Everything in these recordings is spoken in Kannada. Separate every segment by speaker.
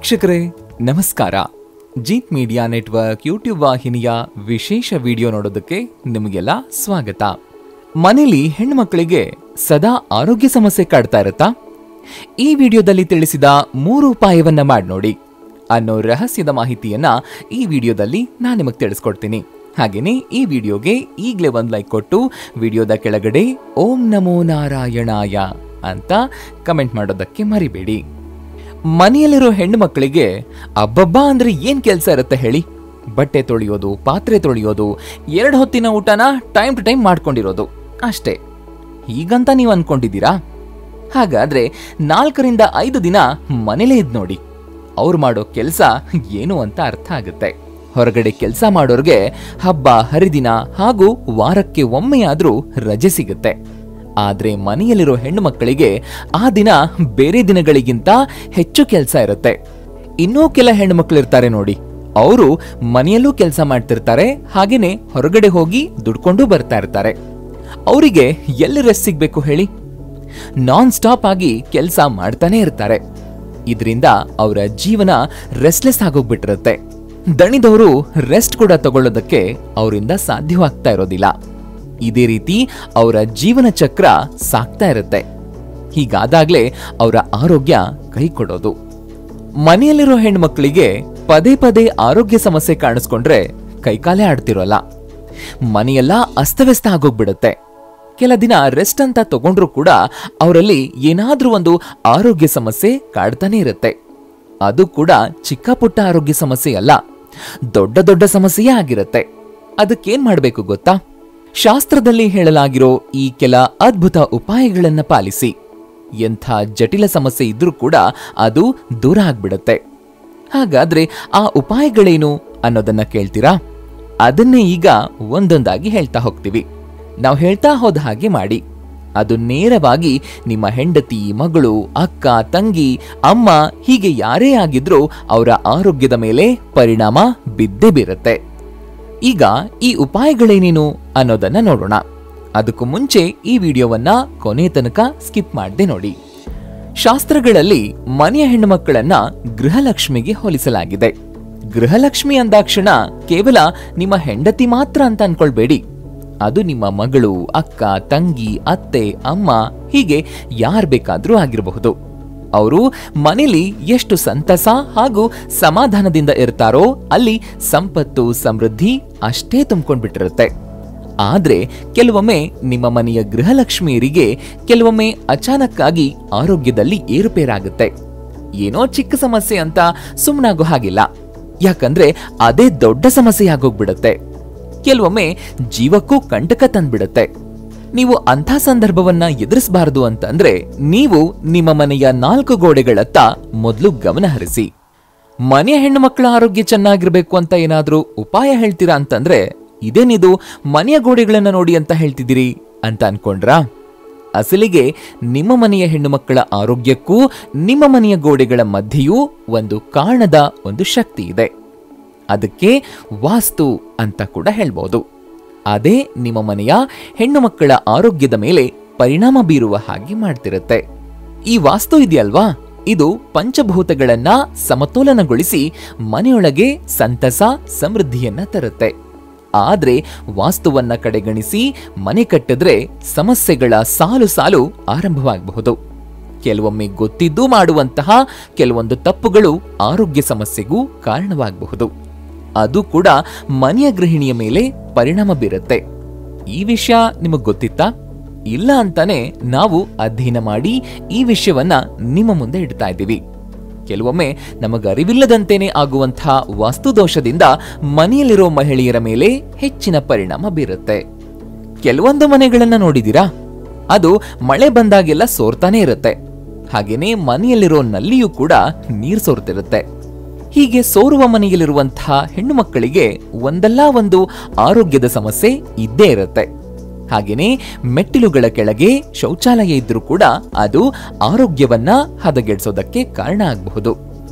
Speaker 1: ವೀಕ್ಷಕರೇ ನಮಸ್ಕಾರ. ಜೀತ್ ಮೀಡಿಯಾ ನೆಟ್ವರ್ಕ್ ಯೂಟ್ಯೂಬ್ ವಾಹಿನಿಯ ವಿಶೇಷ ವಿಡಿಯೋ ನೋಡೋದಕ್ಕೆ ನಿಮಗೆಲ್ಲ ಸ್ವಾಗತ. ಮನೇಲಿ ಹೆಣ್ಮಕ್ಳಿಗೆ ಸದಾ ಆರೋಗ್ಯ ಸಮಸ್ಯೆ ಕಾಡ್ತಾ ಇರುತ್ತಾ? ಈ ವಿಡಿಯೋದಲ್ಲಿ ತಿಳಿಸಿದ 3 ಉಪಾಯವನ್ನ ಮಾಡಿ ನೋಡಿ ಅನ್ನೋ ರಹಸ್ಯದ ಮಾಹಿತಿಯನ್ನ ಈ ವಿಡಿಯೋದಲ್ಲಿ ನಾನು ನಿಮಗೆ ತಿಳಿಸ್ಕೊಡ್ತೀನಿ. ಹಾಗೇನೆ ಈ ವಿಡಿಯೋಗೆ ಈಗಲೇ ಒಂದು ಲೈಕ್ ಕೊಟ್ಟು ವಿಡಿಯೋದ ಕೆಳಗಡೆ ಓಂ ನಮೋ ನಾರಾಯಣಾಯ ಅಂತ ಕಮೆಂಟ್ ಮಾಡೋದಕ್ಕೆ ಮರಿಬೇಡಿ. ಮನೆಯಲ್ಲಿರೋ ಹೆಣ್ಣು ಮಕ್ಕಳಿಗೆ ಅಬ್ಬಬ್ಬಾ ಅಂದ್ರೆ ಏನ್ ಕೆಲಸ ಇರುತ್ತೆ ಹೇಳಿ? ಬಟ್ಟೆ ತೊಳೆಯೋದು, ಪಾತ್ರೆ ತೊಳೆಯೋದು, 2 ಹೊತ್ತಿನ ಊಟನ ಟೈಮ್ ಟು ಟೈಮ್ ಮಾಡ್ಕೊಂಡಿರೋದು ಅಷ್ಟೇ. ಹೀಗಂತ ನೀವು ಅನ್ಕೊಂಡಿದ್ದೀರಾ? ಹಾಗಾದ್ರೆ 4 ರಿಂದ 5 ದಿನ ಮನೇಲೇ ಇದ್ ನೋಡಿ, ಅವ್ರು ಮಾಡೋ ಕೆಲಸ ಏನು ಅಂತ ಅರ್ಥ ಆಗುತ್ತೆ. ಹೊರಗಡೆ ಕೆಲಸ ಮಾಡೋರ್ಗೆ ಹಬ್ಬ ಹರಿದಿನ ಹಾಗೂ ವಾರಕ್ಕೆ ಒಮ್ಮೆಯಾದ್ರೂ ರಜೆ ಸಿಗುತ್ತೆ. ಆದ್ರೆ ಮನೆಯಲ್ಲಿರೋ ಹೆಣ್ಣು ಮಕ್ಕಳಿಗೆ ಆ ದಿನ ಬೇರೆ ದಿನಗಳಿಗಿಂತ ಹೆಚ್ಚು ಕೆಲಸ ಇರುತ್ತೆ. ಇನ್ನೂ ಕೆಲ ಹೆಣ್ಣು ಮಕ್ಕಳು ಇರ್ತಾರೆ ನೋಡಿ, ಅವರು ಮನೆಯಲ್ಲೂ ಕೆಲಸ ಮಾಡ್ತಿರ್ತಾರೆ, ಹಾಗೇನೆ ಹೊರಗಡೆ ಹೋಗಿ ದುಡ್ಕೊಂಡು ಬರ್ತಾ ಇರ್ತಾರೆ. ಅವರಿಗೆ ಎಲ್ಲಿ ರೆಸ್ಟ್ ಸಿಗ್ಬೇಕು ಹೇಳಿ? ನಾನ್ ಸ್ಟಾಪ್ ಆಗಿ ಕೆಲಸ ಮಾಡ್ತಾನೆ ಇರ್ತಾರೆ. ಇದರಿಂದ ಅವರ ಜೀವನ ರೆಸ್ಟ್ಲೆಸ್ ಆಗೋಗ್ಬಿಟ್ಟಿರುತ್ತೆ. ದಣಿದವರು ರೆಸ್ಟ್ ಕೂಡ ತಗೊಳ್ಳೋದಕ್ಕೆ ಅವರಿಂದ ಸಾಧ್ಯವಾಗ್ತಾ ಇರೋದಿಲ್ಲ. ಇದೇ ರೀತಿ ಅವರ ಜೀವನ ಚಕ್ರ ಸಾಗ್ತಾ ಇರುತ್ತೆ. ಹೀಗಾದಾಗ್ಲೇ ಅವರ ಆರೋಗ್ಯ ಕೈ ಕೊಡೋದು. ಮನೆಯಲ್ಲಿರೋ ಹೆಣ್ಮಕ್ಳಿಗೆ ಪದೇ ಪದೇ ಆರೋಗ್ಯ ಸಮಸ್ಯೆ ಕಾಣಿಸ್ಕೊಂಡ್ರೆ ಕೈಕಾಲೇ ಆಡ್ತಿರೋಲ್ಲ. ಮನೆಯೆಲ್ಲ ಅಸ್ತವ್ಯಸ್ತ ಆಗೋಗ್ಬಿಡುತ್ತೆ. ಕೆಲ ದಿನ ರೆಸ್ಟ್ ಅಂತ ತಗೊಂಡ್ರು ಕೂಡ ಅವರಲ್ಲಿ ಏನಾದ್ರೂ ಒಂದು ಆರೋಗ್ಯ ಸಮಸ್ಯೆ ಕಾಡ್ತಾನೆ ಇರುತ್ತೆ. ಅದು ಕೂಡ ಚಿಕ್ಕ ಪುಟ್ಟ ಆರೋಗ್ಯ ಸಮಸ್ಯೆ ಅಲ್ಲ, ದೊಡ್ಡ ದೊಡ್ಡ ಸಮಸ್ಯೆಯೇ ಆಗಿರುತ್ತೆ. ಅದಕ್ಕೇನ್ ಮಾಡ್ಬೇಕು ಗೊತ್ತಾ? ಶಾಸ್ತ್ರದಲ್ಲಿ ಹೇಳಲಾಗಿರೋ ಈ ಕೆಲ ಅದ್ಭುತ ಉಪಾಯಗಳನ್ನ ಪಾಲಿಸಿ ಎಂಥ ಜಟಿಲ ಸಮಸ್ಯೆ ಇದ್ರೂ ಕೂಡ ಅದು ದೂರ ಆಗ್ಬಿಡುತ್ತೆ. ಹಾಗಾದ್ರೆ ಆ ಉಪಾಯಗಳೇನು ಅನ್ನೋದನ್ನ ಕೇಳ್ತೀರಾ? ಅದನ್ನೇ ಈಗ ಒಂದೊಂದಾಗಿ ಹೇಳ್ತಾ ಹೋಗ್ತೀವಿ. ನಾವು ಹೇಳ್ತಾ ಹೋದ ಹಾಗೆ ಮಾಡಿ. ಅದು ನೇರವಾಗಿ ನಿಮ್ಮ ಹೆಂಡತಿ, ಮಗಳು, ಅಕ್ಕ, ತಂಗಿ, ಅಮ್ಮ ಹೀಗೆ ಯಾರೇ ಆಗಿದ್ರೂ ಅವರ ಆರೋಗ್ಯದ ಮೇಲೆ ಪರಿಣಾಮ ಬಿದ್ದೇ ಬೀರುತ್ತೆ. ಈಗ ಈ ಉಪಾಯಗಳೇನೇನು ಅನ್ನೋದನ್ನ ನೋಡೋಣ. ಅದಕ್ಕೂ ಮುಂಚೆ ಈ ವಿಡಿಯೋವನ್ನ ಕೊನೆ ತನಕ ಸ್ಕಿಪ್ ಮಾಡದೆ ನೋಡಿ. ಶಾಸ್ತ್ರಗಳಲ್ಲಿ ಮನೆಯ ಹೆಣ್ಣು ಮಕ್ಕಳನ್ನ ಗೃಹಲಕ್ಷ್ಮಿಗೆ ಹೋಲಿಸಲಾಗಿದೆ. ಗೃಹಲಕ್ಷ್ಮಿ ಅಂದಾಕ್ಷಣ ಕೇವಲ ನಿಮ್ಮ ಹೆಂಡತಿ ಮಾತ್ರ ಅಂತ ಅನ್ಕೊಳ್ಬೇಡಿ. ಅದು ನಿಮ್ಮ ಮಗಳು, ಅಕ್ಕ, ತಂಗಿ, ಅತ್ತೆ, ಅಮ್ಮ ಹೀಗೆ ಯಾರ್ ಬೇಕಾದ್ರೂ ಆಗಿರಬಹುದು. ಅವರು ಮನೇಲಿ ಎಷ್ಟು ಸಂತಸ ಹಾಗೂ ಸಮಾಧಾನದಿಂದ ಇರ್ತಾರೋ ಅಲ್ಲಿ ಸಂಪತ್ತು, ಸಮೃದ್ಧಿ ಅಷ್ಟೇ ತುಂಬಿಕೊಂಡ್ಬಿಟ್ಟಿರುತ್ತೆ. ಆದ್ರೆ ಕೆಲವೊಮ್ಮೆ ನಿಮ್ಮ ಮನೆಯ ಗೃಹಲಕ್ಷ್ಮಿಯರಿಗೆ ಕೆಲವೊಮ್ಮೆ ಅಚಾನಕ್ಕಾಗಿ ಆರೋಗ್ಯದಲ್ಲಿ ಏರುಪೇರಾಗುತ್ತೆ. ಏನೋ ಚಿಕ್ಕ ಸಮಸ್ಯೆ ಅಂತ ಸುಮ್ಮನಾಗೋ ಹಾಗಿಲ್ಲ, ಯಾಕಂದ್ರೆ ಅದೇ ದೊಡ್ಡ ಸಮಸ್ಯೆ ಆಗೋಗ್ಬಿಡುತ್ತೆ. ಕೆಲವೊಮ್ಮೆ ಜೀವಕ್ಕೂ ಕಂಟಕ ತಂದ್ಬಿಡುತ್ತೆ. ನೀವು ಅಂಥ ಸಂದರ್ಭವನ್ನ ಎದುರಿಸಬಾರದು ಅಂತಂದ್ರೆ ನೀವು ನಿಮ್ಮ ಮನೆಯ 4 ಗೋಡೆಗಳತ್ತ ಮೊದಲು ಗಮನ ಹರಿಸಿ. ಮನೆಯ ಹೆಣ್ಣು ಮಕ್ಕಳ ಆರೋಗ್ಯ ಚೆನ್ನಾಗಿರ್ಬೇಕು ಅಂತ ಏನಾದ್ರೂ ಉಪಾಯ ಹೇಳ್ತೀರಾ ಅಂತಂದ್ರೆ ಇದೇನಿದು ಮನೆಯ ಗೋಡೆಗಳನ್ನ ನೋಡಿ ಅಂತ ಹೇಳ್ತಿದ್ದೀರಿ ಅಂತ ಅನ್ಕೊಂಡ್ರಾ? ಅಸಲಿಗೆ ನಿಮ್ಮ ಮನೆಯ ಹೆಣ್ಣು ಮಕ್ಕಳ ಆರೋಗ್ಯಕ್ಕೂ ನಿಮ್ಮ ಮನೆಯ ಗೋಡೆಗಳ ಮಧ್ಯೆಯೂ ಒಂದು ಕಾರಣದ ಒಂದು ಶಕ್ತಿ ಇದೆ. ಅದಕ್ಕೆ ವಾಸ್ತು ಅಂತ ಕೂಡ ಹೇಳ್ಬೋದು. ಅದೇ ನಿಮ್ಮ ಮನೆಯ ಹೆಣ್ಣು ಮಕ್ಕಳ ಆರೋಗ್ಯದ ಮೇಲೆ ಪರಿಣಾಮ ಬೀರುವ ಹಾಗೆ ಮಾಡ್ತಿರುತ್ತೆ. ಈ ವಾಸ್ತು ಇದೆಯಲ್ವಾ, ಇದು ಪಂಚಭೂತಗಳನ್ನ ಸಮತೋಲನಗೊಳಿಸಿ ಮನೆಯೊಳಗೆ ಸಂತಸ, ಸಮೃದ್ಧಿಯನ್ನ ತರುತ್ತೆ. ಆದ್ರೆ ವಾಸ್ತುವನ್ನ ಕಡೆಗಣಿಸಿ ಮನೆ ಕಟ್ಟಿದ್ರೆ ಸಮಸ್ಯೆಗಳ ಸಾಲು ಸಾಲು ಆರಂಭವಾಗಬಹುದು. ಕೆಲವೊಮ್ಮೆ ಗೊತ್ತಿದ್ದೂ ಮಾಡುವಂತಹ ಕೆಲವೊಂದು ತಪ್ಪುಗಳು ಆರೋಗ್ಯ ಸಮಸ್ಯೆಗೂ ಕಾರಣವಾಗಬಹುದು. ಅದು ಕೂಡ ಮನೆಯ ಗೃಹಿಣಿಯ ಮೇಲೆ ಪರಿಣಾಮ ಬೀರುತ್ತೆ. ಈ ವಿಷಯ ನಿಮಗೆ ಗೊತ್ತಿತ್ತಾ? ಇಲ್ಲ ಅಂತಾನೆ ನಾವು ಅಧ್ಯಯನ ಮಾಡಿ ಈ ವಿಷಯವನ್ನ ನಿಮ್ಮ ಮುಂದೆ ಇಡ್ತಾ ಇದ್ದೀವಿ. ಕೆಲವೊಮ್ಮೆ ನಮಗರಿವಿಲ್ಲದಂತೆಯೇ ಆಗುವಂತಹ ವಾಸ್ತುದೋಷದಿಂದ ಮನೆಯಲ್ಲಿರೋ ಮಹಿಳೆಯರ ಮೇಲೆ ಹೆಚ್ಚಿನ ಪರಿಣಾಮ ಬೀರುತ್ತೆ. ಕೆಲವೊಂದು ಮನೆಗಳನ್ನ ನೋಡಿದೀರಾ? ಅದು ಮಳೆ ಬಂದಾಗೆಲ್ಲ ಸೋರ್ತಾನೆ ಇರುತ್ತೆ. ಹಾಗೇನೆ ಮನೆಯಲ್ಲಿರೋ ನಲ್ಲಿಯೂ ಕೂಡ ನೀರು ಸೋರ್ತಿರುತ್ತೆ. ಹೀಗೆ ಸೋರುವ ಮನೆಯಲ್ಲಿರುವಂತಹ ಹೆಣ್ಣು ಮಕ್ಕಳಿಗೆ ಒಂದಲ್ಲ ಒಂದು ಆರೋಗ್ಯದ ಸಮಸ್ಯೆ ಇದ್ದೇ ಇರುತ್ತೆ. ಹಾಗೇನೆ ಮೆಟ್ಟಿಲುಗಳ ಕೆಳಗೆ ಶೌಚಾಲಯ ಇದ್ರೂ ಕೂಡ ಅದು ಆರೋಗ್ಯವನ್ನ ಹದಗೆಡಿಸೋದಕ್ಕೆ ಕಾರಣ ಆಗಬಹುದು.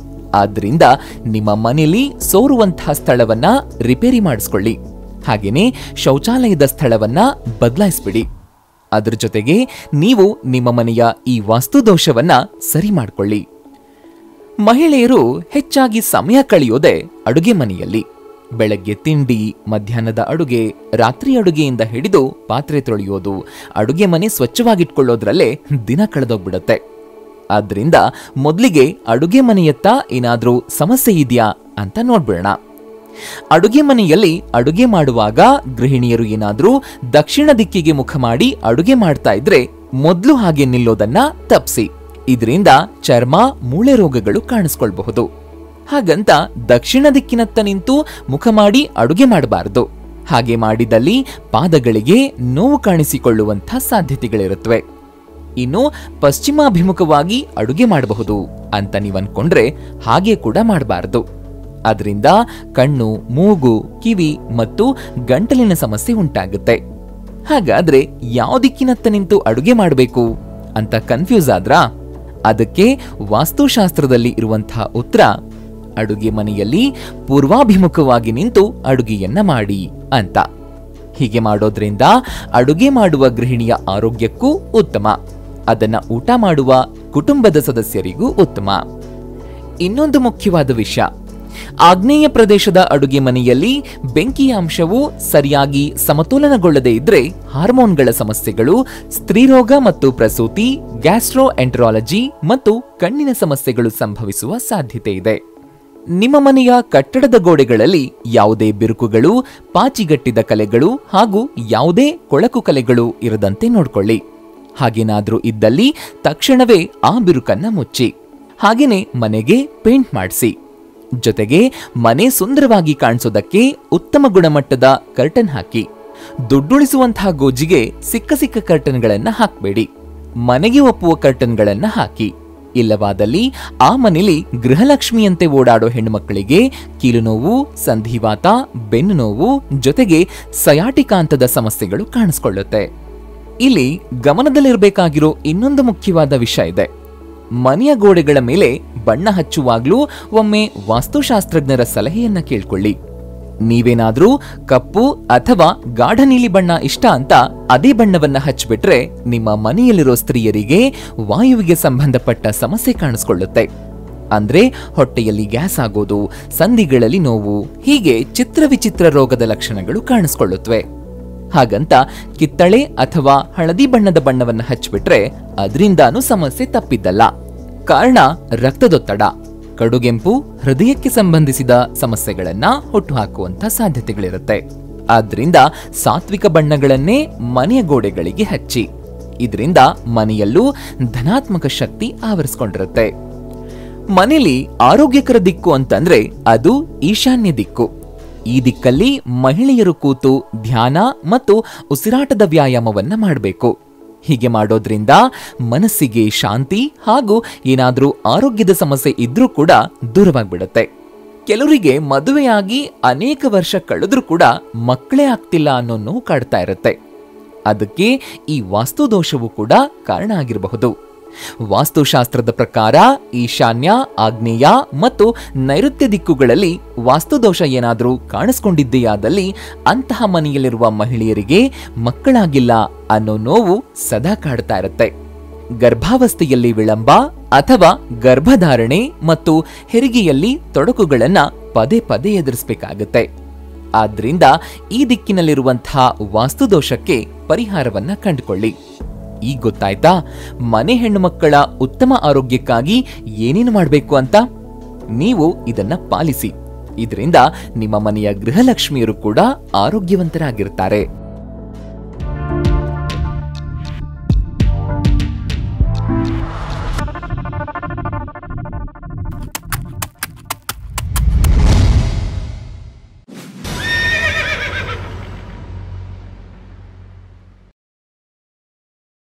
Speaker 1: ಆದ್ರಿಂದ ನಿಮ್ಮ ಮನೆಯಲ್ಲಿ ಸೋರುವಂತಹ ಸ್ಥಳವನ್ನ ರಿಪೇರಿ ಮಾಡಿಸ್ಕೊಳ್ಳಿ. ಹಾಗೇನೆ ಶೌಚಾಲಯದ ಸ್ಥಳವನ್ನ ಬದಲಾಯಿಸ್ಬಿಡಿ. ಅದರ ಜೊತೆಗೆ ನೀವು ನಿಮ್ಮ ಮನೆಯ ಈ ವಾಸ್ತುದೋಷವನ್ನ ಸರಿ ಮಾಡ್ಕೊಳ್ಳಿ. ಮಹಿಳೆಯರು ಹೆಚ್ಚಾಗಿ ಸಮಯ ಕಳೆಯೋದೆ ಅಡುಗೆ ಮನೆಯಲ್ಲಿ. ಬೆಳಗ್ಗೆ ತಿಂಡಿ, ಮಧ್ಯಾಹ್ನದ ಅಡುಗೆ, ರಾತ್ರಿ ಅಡುಗೆಯಿಂದ ಹಿಡಿದು ಪಾತ್ರೆ ತೊಳೆಯೋದು, ಅಡುಗೆ ಮನೆ ಸ್ವಚ್ಛವಾಗಿಟ್ಕೊಳ್ಳೋದ್ರಲ್ಲೇ ದಿನ ಕಳೆದೋಗ್ಬಿಡತ್ತೆ. ಆದ್ರಿಂದ ಮೊದಲಿಗೆ ಅಡುಗೆ ಮನೆಯತ್ತ ಏನಾದ್ರೂ ಸಮಸ್ಯೆ ಇದೆಯಾ ಅಂತ ನೋಡ್ಬಿಡೋಣ. ಅಡುಗೆ ಮನೆಯಲ್ಲಿ ಅಡುಗೆ ಮಾಡುವಾಗ ಗೃಹಿಣಿಯರು ಏನಾದ್ರೂ ದಕ್ಷಿಣ ದಿಕ್ಕಿಗೆ ಮುಖ ಮಾಡಿ ಅಡುಗೆ ಮಾಡ್ತಾ ಇದ್ರೆ ಮೊದಲು ಹಾಗೆ ನಿಲ್ಲೋದನ್ನ ತಪ್ಪಿಸಿ. ಇದರಿಂದ ಚರ್ಮ, ಮೂಳೆ ರೋಗಗಳು ಕಾಣಿಸ್ಕೊಳ್ಬಹುದು. ಹಾಗಂತ ದಕ್ಷಿಣ ದಿಕ್ಕಿನತ್ತ ನಿಂತು ಮುಖ ಮಾಡಿ ಅಡುಗೆ ಮಾಡಬಾರದು. ಹಾಗೆ ಮಾಡಿದಲ್ಲಿ ಪಾದಗಳಿಗೆ ನೋವು ಕಾಣಿಸಿಕೊಳ್ಳುವಂಥ ಸಾಧ್ಯತೆಗಳಿರುತ್ತವೆ. ಇನ್ನು ಪಶ್ಚಿಮಾಭಿಮುಖವಾಗಿ ಅಡುಗೆ ಮಾಡಬಹುದು ಅಂತ ನೀವು ಅನ್ಕೊಂಡ್ರೆ ಹಾಗೆ ಕೂಡ ಮಾಡಬಾರದು. ಅದರಿಂದ ಕಣ್ಣು, ಮೂಗು, ಕಿವಿ ಮತ್ತು ಗಂಟಲಿನ ಸಮಸ್ಯೆ ಉಂಟಾಗುತ್ತೆ. ಹಾಗಾದ್ರೆ ಯಾವ ದಿಕ್ಕಿನತ್ತ ನಿಂತು ಅಡುಗೆ ಮಾಡಬೇಕು ಅಂತ ಕನ್ಫ್ಯೂಸ್ ಆದ್ರಾ? ಅದಕ್ಕೆ ವಾಸ್ತುಶಾಸ್ತ್ರದಲ್ಲಿ ಇರುವಂತಹ ಉತ್ತರ ಅಡುಗೆ ಮನೆಯಲ್ಲಿ ಪೂರ್ವಾಭಿಮುಖವಾಗಿ ನಿಂತು ಅಡುಗೆಯನ್ನ ಮಾಡಿ ಅಂತ. ಹೀಗೆ ಮಾಡೋದ್ರಿಂದ ಅಡುಗೆ ಮಾಡುವ ಗೃಹಿಣಿಯ ಆರೋಗ್ಯಕ್ಕೂ ಉತ್ತಮ, ಅದನ್ನ ಊಟ ಮಾಡುವ ಕುಟುಂಬದ ಸದಸ್ಯರಿಗೂ ಉತ್ತಮ. ಇನ್ನೊಂದು ಮುಖ್ಯವಾದ ವಿಷಯ, ಆಗ್ನೇಯ ಪ್ರದೇಶದ ಅಡುಗೆ ಮನೆಯಲ್ಲಿ ಬೆಂಕಿಯ ಅಂಶವು ಸರಿಯಾಗಿ ಸಮತೋಲನಗೊಳ್ಳದೇ ಇದ್ರೆ ಹಾರ್ಮೋನ್ಗಳ ಸಮಸ್ಯೆಗಳು, ಸ್ತ್ರೀರೋಗ ಮತ್ತು ಪ್ರಸೂತಿ, ಗ್ಯಾಸ್ಟ್ರೋ ಎಂಟರಾಲಜಿ ಮತ್ತು ಕಣ್ಣಿನ ಸಮಸ್ಯೆಗಳು ಸಂಭವಿಸುವ ಸಾಧ್ಯತೆ ಇದೆ. ನಿಮ್ಮ ಮನೆಯ ಕಟ್ಟಡದ ಗೋಡೆಗಳಲ್ಲಿ ಯಾವುದೇ ಬಿರುಕುಗಳು, ಪಾಚಿಗಟ್ಟಿದ ಕಲೆಗಳು ಹಾಗೂ ಯಾವುದೇ ಕೊಳಕು ಕಲೆಗಳು ಇರದಂತೆ ನೋಡ್ಕೊಳ್ಳಿ. ಹಾಗೇನಾದ್ರೂ ಇದ್ದಲ್ಲಿ ತಕ್ಷಣವೇ ಆ ಬಿರುಕನ್ನ ಮುಚ್ಚಿ. ಹಾಗೇನೆ ಮನೆಗೆ ಪೇಂಟ್ ಮಾಡಿಸಿ. ಜೊತೆಗೆ ಮನೆ ಸುಂದರವಾಗಿ ಕಾಣಿಸೋದಕ್ಕೆ ಉತ್ತಮ ಗುಣಮಟ್ಟದ ಕರ್ಟನ್ ಹಾಕಿ. ದುಡ್ಡುಳಿಸುವಂತಹ ಗೋಜಿಗೆ ಸಿಕ್ಕ ಸಿಕ್ಕ ಕರ್ಟನ್ಗಳನ್ನ ಹಾಕಬೇಡಿ. ಮನೆಗೆ ಒಪ್ಪುವ ಕರ್ಟನ್ಗಳನ್ನ ಹಾಕಿ. ಇಲ್ಲವಾದಲ್ಲಿ ಆ ಮನೆಯಲ್ಲಿ ಗೃಹಲಕ್ಷ್ಮಿಯಂತೆ ಓಡಾಡೋ ಹೆಣ್ಣುಮಕ್ಕಳಿಗೆ ಕೀಲು ನೋವು, ಸಂಧಿವಾತ, ಬೆನ್ನು ನೋವು ಜೊತೆಗೆ ಸಯಾಟಿಕಾಂತದ ಸಮಸ್ಯೆಗಳು ಕಾಣಿಸ್ಕೊಳ್ಳುತ್ತೆ. ಇಲ್ಲಿ ಗಮನದಲ್ಲಿರಬೇಕಾಗಿರೋ ಇನ್ನೊಂದು ಮುಖ್ಯವಾದ ವಿಷಯ ಇದೆ. ಮನೆಯ ಗೋಡೆಗಳ ಮೇಲೆ ಬಣ್ಣ ಹಚ್ಚುವಾಗ್ಲೂ ಒಮ್ಮೆ ವಾಸ್ತುಶಾಸ್ತ್ರಜ್ಞರ ಸಲಹೆಯನ್ನ ಕೇಳ್ಕೊಳ್ಳಿ. ನೀವೇನಾದ್ರೂ ಕಪ್ಪು ಅಥವಾ ಗಾಢ ನೀಲಿ ಬಣ್ಣ ಇಷ್ಟ ಅಂತ ಅದೇ ಬಣ್ಣವನ್ನ ಹಚ್ಚಿಬಿಟ್ರೆ ನಿಮ್ಮ ಮನೆಯಲ್ಲಿರೋ ಸ್ತ್ರೀಯರಿಗೆ ವಾಯುವಿಗೆ ಸಂಬಂಧಪಟ್ಟ ಸಮಸ್ಯೆ ಕಾಣಿಸ್ಕೊಳ್ಳುತ್ತೆ. ಅಂದ್ರೆ ಹೊಟ್ಟೆಯಲ್ಲಿ ಗ್ಯಾಸ್ ಆಗೋದು, ಸಂಧಿಗಳಲ್ಲಿ ನೋವು, ಹೀಗೆ ಚಿತ್ರವಿಚಿತ್ರ ರೋಗದ ಲಕ್ಷಣಗಳು ಕಾಣಿಸ್ಕೊಳ್ಳುತ್ತವೆ. ಹಾಗಂತ ಕಿತ್ತಳೆ ಅಥವಾ ಹಳದಿ ಬಣ್ಣದ ಬಣ್ಣವನ್ನ ಹಚ್ಚಿಬಿಟ್ರೆ ಅದರಿಂದಾನು ಸಮಸ್ಯೆ ತಪ್ಪಿದ್ದಲ್ಲ. ಕಾರಣ ರಕ್ತದೊತ್ತಡ, ಕಡುಗೆಂಪು, ಹೃದಯಕ್ಕೆ ಸಂಬಂಧಿಸಿದ ಸಮಸ್ಯೆಗಳನ್ನ ಹುಟ್ಟುಹಾಕುವಂತ ಸಾಧ್ಯತೆಗಳಿರುತ್ತೆ. ಆದ್ರಿಂದ ಸಾತ್ವಿಕ ಬಣ್ಣಗಳನ್ನೇ ಮನೆಯ ಗೋಡೆಗಳಿಗೆ ಹಚ್ಚಿ. ಇದರಿಂದ ಮನೆಯಲ್ಲೂ ಧನಾತ್ಮಕ ಶಕ್ತಿ ಆವರಿಸಿಕೊಂಡಿರುತ್ತೆ. ಮನೆಯಲ್ಲಿ ಆರೋಗ್ಯಕರ ದಿಕ್ಕು ಅಂತಂದ್ರೆ ಅದು ಈಶಾನ್ಯ ದಿಕ್ಕು. ಈ ದಿಕ್ಕಲ್ಲಿ ಮಹಿಳೆಯರು ಕೂತು ಧ್ಯಾನ ಮತ್ತು ಉಸಿರಾಟದ ವ್ಯಾಯಾಮವನ್ನ ಮಾಡಬೇಕು. ಹೀಗೆ ಮಾಡೋದ್ರಿಂದ ಮನಸ್ಸಿಗೆ ಶಾಂತಿ ಹಾಗೂ ಏನಾದ್ರೂ ಆರೋಗ್ಯದ ಸಮಸ್ಯೆ ಇದ್ರೂ ಕೂಡ ದೂರವಾಗ್ಬಿಡುತ್ತೆ. ಕೆಲವರಿಗೆ ಮದುವೆಯಾಗಿ ಅನೇಕ ವರ್ಷ ಕಳೆದ್ರೂ ಕೂಡ ಮಕ್ಕಳೇ ಆಗ್ತಿಲ್ಲ ಅನ್ನೋ ನೋವು ಕಾಡ್ತಾ ಇರುತ್ತೆ. ಅದಕ್ಕೆ ಈ ವಾಸ್ತುದೋಷವು ಕೂಡ ಕಾರಣ ಆಗಿರಬಹುದು. ವಾಸ್ತುಶಾಸ್ತ್ರದ ಪ್ರಕಾರ ಈಶಾನ್ಯ, ಆಗ್ನೇಯ ಮತ್ತು ನೈಋತ್ಯ ದಿಕ್ಕುಗಳಲ್ಲಿ ವಾಸ್ತುದೋಷ ಏನಾದರೂ ಕಾಣಿಸ್ಕೊಂಡಿದೆಯಾದಲ್ಲಿ ಅಂತಹ ಮನೆಯಲ್ಲಿರುವ ಮಹಿಳೆಯರಿಗೆ ಮಕ್ಕಳಾಗಿಲ್ಲ ಅನ್ನೋ ನೋವು ಸದಾ ಕಾಡ್ತಾ ಇರುತ್ತೆ. ಗರ್ಭಾವಸ್ಥೆಯಲ್ಲಿ ವಿಳಂಬ ಅಥವಾ ಗರ್ಭಧಾರಣೆ ಮತ್ತು ಹೆರಿಗೆಯಲ್ಲಿ ತೊಡಕುಗಳನ್ನ ಪದೇ ಪದೇ ಎದುರಿಸಬೇಕಾಗುತ್ತೆ. ಆದ್ರಿಂದ ಈ ದಿಕ್ಕಿನಲ್ಲಿರುವಂತಹ ವಾಸ್ತುದೋಷಕ್ಕೆ ಪರಿಹಾರವನ್ನ ಕಂಡುಕೊಳ್ಳಿ. ಈಗ ಗೊತ್ತಾಯ್ತಾ ಮನೆ ಹೆಣ್ಣು ಮಕ್ಕಳ ಉತ್ತಮ ಆರೋಗ್ಯಕ್ಕಾಗಿ ಏನೇನು ಮಾಡಬೇಕು ಅಂತ? ನೀವು ಇದನ್ನ ಪಾಲಿಸಿ. ಇದರಿಂದ ನಿಮ್ಮ ಮನೆಯ ಗೃಹಲಕ್ಷ್ಮಿಯರು ಕೂಡ ಆರೋಗ್ಯವಂತರಾಗಿರ್ತಾರೆ.